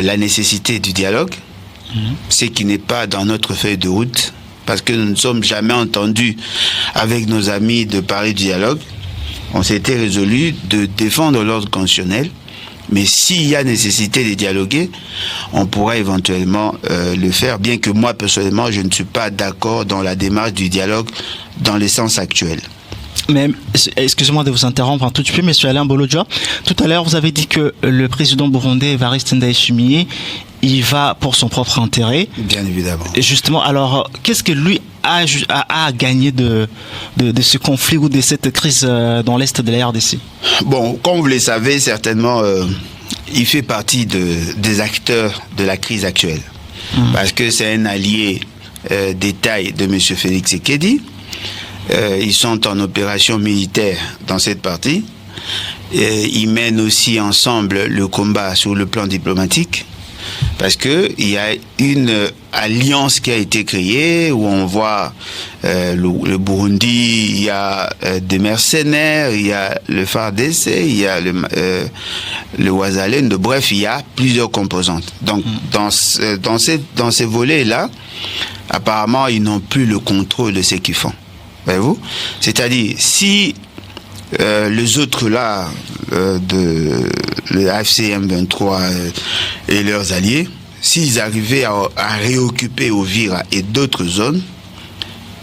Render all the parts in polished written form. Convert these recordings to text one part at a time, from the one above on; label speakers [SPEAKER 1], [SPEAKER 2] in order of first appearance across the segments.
[SPEAKER 1] la nécessité du dialogue, ce qui n'est pas dans notre feuille de route, parce que nous ne sommes jamais entendus avec nos amis de parler du dialogue. On s'était résolu de défendre l'ordre constitutionnel, mais s'il y a nécessité de dialoguer, on pourra éventuellement le faire, bien que moi, personnellement, je ne suis pas d'accord dans la démarche du dialogue dans le sens actuel.
[SPEAKER 2] Mais excusez-moi de vous interrompre un tout petit peu, monsieur Alain Bolodja. Tout à l'heure, vous avez dit que le président burundais Evariste Ndayishimiye, il va pour son propre intérêt.
[SPEAKER 1] Bien évidemment.
[SPEAKER 2] Et justement, alors, qu'est-ce que lui a gagné de ce conflit ou de cette crise dans l'Est de la RDC?
[SPEAKER 1] Bon, comme vous le savez, certainement, il fait partie des acteurs de la crise actuelle. Parce que c'est un allié des tailles de M. Félix Tshisekedi. Ils sont en opération militaire dans cette partie. Ils mènent aussi ensemble le combat sur le plan diplomatique. Parce qu'il y a une alliance qui a été créée où on voit le Burundi, il y a des mercenaires, il y a le FARDC, il y a le Ouazalendo. Bref, il y a plusieurs composantes. Donc, dans ces volets-là, apparemment, ils n'ont plus le contrôle de ce qu'ils font. Voyez-vous? C'est-à-dire, si les autres là, le AFC M23 et leurs alliés, s'ils arrivaient à réoccuper Uvira et d'autres zones,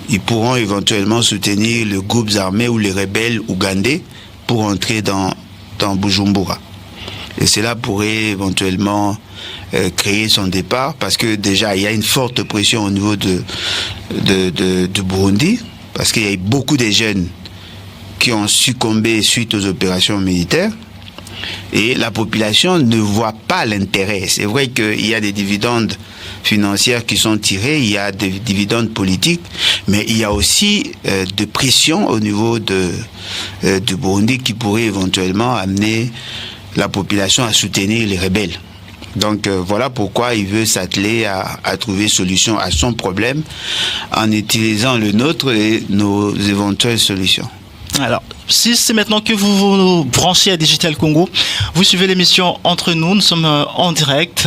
[SPEAKER 1] ils pourront éventuellement soutenir les groupes armés ou les rebelles ougandais pour entrer dans Bujumbura. Et cela pourrait éventuellement créer son départ, parce que déjà il y a une forte pression au niveau du Burundi, parce qu'il y a eu beaucoup de jeunes qui ont succombé suite aux opérations militaires, et la population ne voit pas l'intérêt. C'est vrai qu'il y a des dividendes financiers qui sont tirés, il y a des dividendes politiques, mais il y a aussi de pression au niveau du Burundi qui pourrait éventuellement amener la population à soutenir les rebelles. Donc voilà pourquoi il veut s'atteler à trouver solution à son problème en utilisant le nôtre et nos éventuelles solutions.
[SPEAKER 2] Alors, si c'est maintenant que vous vous branchez à Digital Congo, vous suivez l'émission Entre nous sommes en direct.